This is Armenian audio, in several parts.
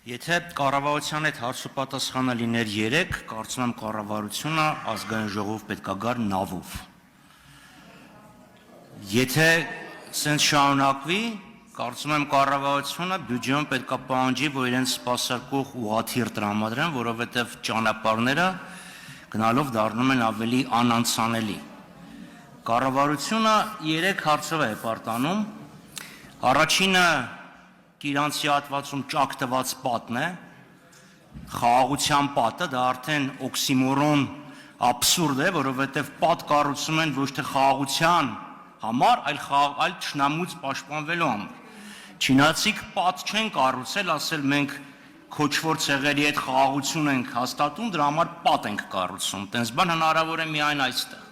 Եթե կառավարության հետ հարց ու պատասխանը լիներ 3, կարծում եմ կառավարությունը ազգային ժողով պետք է գար նավով։ Եթե սենց շարունակվի, կարծում եմ կառավարությունը բյուջեում պետք է պահանջի, որ իրենց սպասարկող ուղղաթիռ տրամադրեն, որովհետև ճանապարհները գնալով դառնում են ավելի անանցանելի։ Կառավարությունը 3 հարցով է պարտանում։ Առաջինը իրանցի հատվածում ճակ տված պատն է, խաղաղության պատը, դա արդեն օքսիմորոն աբսուրդ է, որովհետև պատ կառուցում են ոչ թե խաղաղության համար, այլ թշնամուց պաշտպանվելու համար։ Չինացիք պատ չեն կառուցել, ասել մենք քոչվոր ցեղերի հետ խաղաղություն ենք հաստատում, դրա համար պատ ենք կառուցում, տենց բան հնարավոր է միայն այստեղ։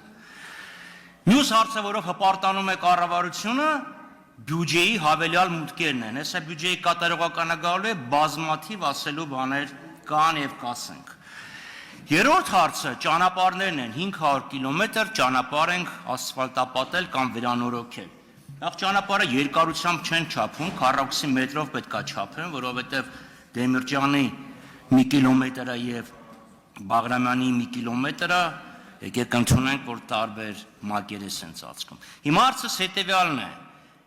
Մյուս հարցը, որով հպարտանում է կառավարությունը, բյուջեի հավելյալ մուտքերն են, հեսա բյուջեի կատարողականը գալու է բազմաթիվ ասելու բաներ կան և կասենք։ Երրորդ հարցը ճանապարհներն են, 500 կիլոմետր ճանապարհ ենք ասֆալտապատել կամ վերանորոգել։ Նախ ճանապարհը երկարությամբ չեն չափում, քառակուսի մետրով պետք է չափեն, որովհետև Դեմիրճյանի 1 կիլոմետրը և Բաղրամյանի 1 կիլոմետրը եկեք ընդունենք, որ տարբեր մակերես են ծածկում։ Հիմա հարցս հետևյալն է,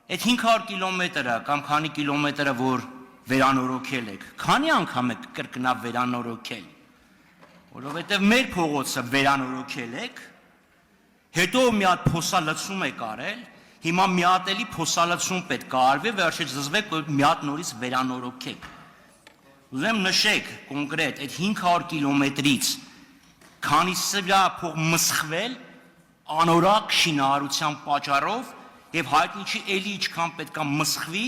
այդ 500 կիլոմետրը կամ քանի կիլոմետրը, որ վերանորոգել եք, քանի անգամ եք կրկնավ վերանորոգել, որովհետև մեր փողոցը վերանորոգել եք, հետո մի հատ փոսալցում եք արել, հիմա մի հատ էլի փոսալցում պետք է արվի, վերջից զզվեք, որ մի հատ նորից վերանորոգեք։ Ուզեմ նշեք կոնկրետ, այդ 500 կիլոմետրից քանիսը փող մսխվել անորակ շինարարության պատճառով և հայտնի չի էլի իչքան պետք է մսխվի,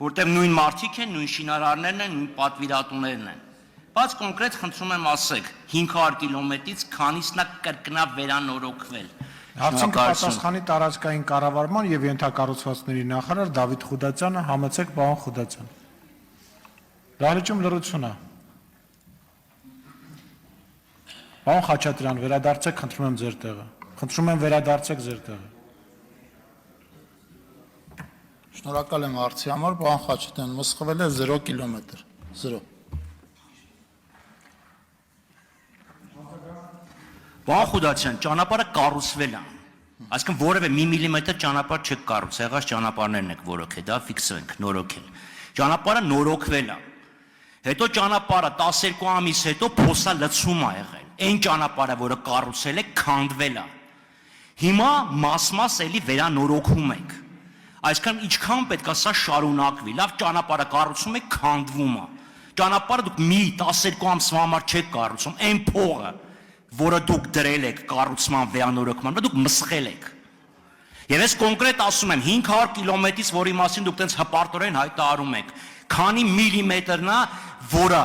որտեղ նույն մարդիկ են, նույն շինարարներն են, նույն պատվիրատուներն են։ Բայց կոնկրետ խնդրում եմ ասեք, 500 կիլոմետրից քանիսն է կրկնավ վերանորոգվել։ Հարցին կպատասխանի տարածքային կառավարման և ենթակառուցվածքների նախարար Դավիթ Խուդացյանը, համեցեք պարոն Խուդացյան։ Դահլիճում լռություն է։ Պարոն Խաչատրյան, վերադարձեք, խնդրում եմ ձեր տեղը։ Խնդրում եմ վերադարձեք ձեր տեղը։ Շնորհակալ եմ հարցի համար, պարոն Խաչատրյան, մսխվել է 0 կիլոմետր, 0։ Պարոն Խուդացյան, ճանապարհը կառուցվել է, այսինքն որևէ մի միլիմետր ճանապարհ չեք կառուցել, եղած ճանապարհներն եք որոքել, դա ֆիքսենք, նորոգել։ Ճանապարհը նորոգվել է, հետո ճանապարհը 12 ամիս հետո փոսալցում է եղել, այն ճանապարհը, որը կառուցել եք, քանդվել է։ Հիմա մաս-մաս էլի վերանորոգում եք։ Այսինքն ինչքան պետք է սա շարունակվի, լավ ճանապարհը կառուցում եք, քանդվում է։ Ճանապարհը դուք մի 12 ամսվա համար չեք կառուցում, այն փողը, որը դուք դրել եք կառուցման վերանորոգման, դուք մսխել եք։ Եվ ես կոնկրետ ասում եմ 500 կիլոմետրից, որի մասին դուք տենց հպարտորեն հայտարարում եք, քանի միլիմետրն է, որը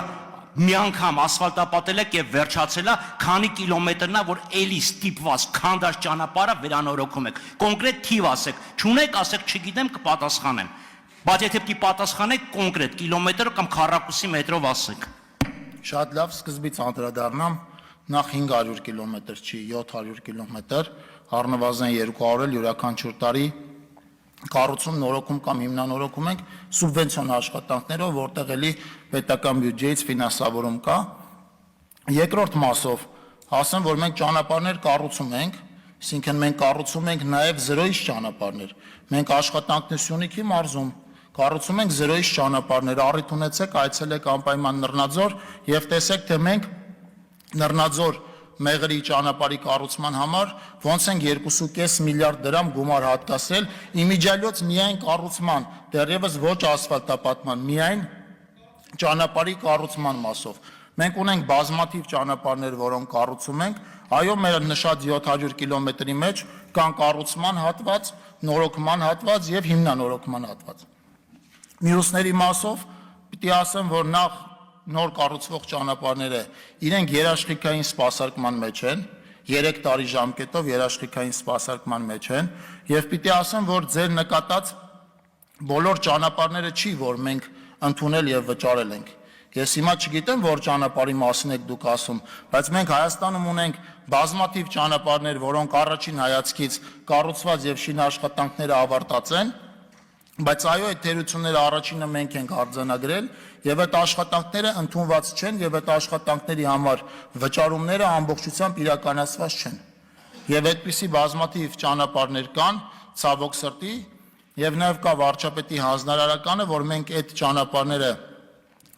մի անգամ ասֆալտապատել եք և վերջացել է, քանի կիլոմետրն է, որ էլի ստիպված քանդած ճանապարհը վերանորոգում եք։ Կոնկրետ թիվ ասեք, չունեք, ասեք չգիտեմ, կպատասխանեմ։ Բայց եթե պիտի պատասխանեք կոնկրետ կիլոմետր կամ քառակուսի մետրով ասեք։ Շատ լավ, սկզբից անդրադառնամ, նախ 500 կիլոմետր չի, 700 կիլոմետր, առնվազն 200 էլ յուրաքանչյուր տարի կառուցում, նորոգում կամ հիմնանորոգում ենք սուբվենցիոն աշխատանքներով, որտեղ էլի պետական բյուջեից ֆինանսավորում կա։ Երկրորդ մասով ասեմ, որ մենք ճանապարհներ կառուցում ենք, այսինքն մենք կառուցում ենք նաև 0-ից ճանապարհներ։ Մենք աշխատանքներ Սյունիքի մարզում կառուցում ենք 0-ից ճանապարհներ, առիթ ունեցեք, այցելեք անպայման Նռնաձոր եւ տեսեք, թե մենք Նռնաձոր Մեղրի ճանապարհի կառուցման համար ոնց ենք 2.5 միլիարդ դրամ գումար հատկացրել իմիջիալոց միայն կառուցման, դեռևս ոչ ասֆալտապատման, միայն ճանապարհի կառուցման մասով։ Մենք ունենք բազմաթիվ ճանապարհներ, որոնք կառուցում ենք, այո, մեր նշած 700 կիլոմետրի մեջ կան կառուցման հատված, նորոգման հատված եւ հիմնանորոգման հատված։ Մյուսների մասով պիտի ասեմ, որ նախ նոր կառուցվող ճանապարհները իրենք երաշխիքային սպասարկման մեջ են, 3 տարի ժամկետով երաշխիքային սպասարկման մեջ են, եւ պիտի ասեմ, որ ձեր նկատած բոլոր ճանապարհները չի, որ մենք ընդունել եւ վճարել ենք։ Ես հիմա չգիտեմ, որ ճանապարհի մասին եք դուք ասում, բայց մենք Հայաստանում ունենք բազմաթիվ ճանապարհներ, որոնք առաջին հայացքից կառուցված եւ շինաշխատանքները ավարտած են, Բայց այո, այդ թերությունները առաջինը մենք ենք արձանագրել եւ այդ աշխատանքները ընդունված չեն եւ այդ աշխատանքների համար վճարումները ամբողջությամբ իրականացված չեն։ Եվ այդպիսի բազմաթիվ ճանապարհներ կան, ցավոք սրտի, եւ նաեւ կա վարչապետի հանձնարարականը, որ մենք այդ ճանապարհները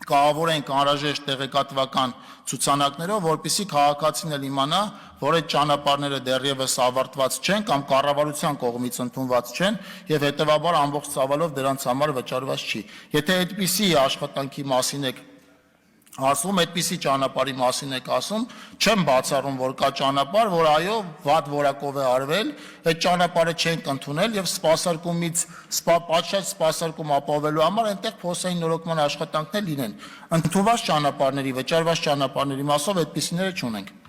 կահավորենք անհրաժեշտ տեղեկատվական ցուցանակներով, որպեսզի քաղաքացին էլ իմանա, որ այդ ճանապարհները դեռևս ավարտված չեն կամ կառավարության կողմից ընդունված չեն եւ հետեւաբար ամբողջ ծավալով դրանց համար վճարված չի։ Եթե այդպիսի աշխատանքի մասին եք ասում, այդպիսի ճանապարհի մասին եք ասում, չեմ բացառում, որ կա ճանապարհ, որ այո, վատ որակով է արվել, այդ ճանապարհը չենք ընդունել եւ սպասարկումից պատշաճ սպասարկում ապահովելու համար այնտեղ փոսային նորոգման աշխատանքներ լինեն։ Ընդունված ճանապարհների, վճարված ճանապարհների մասով այդպիսիները չունենք։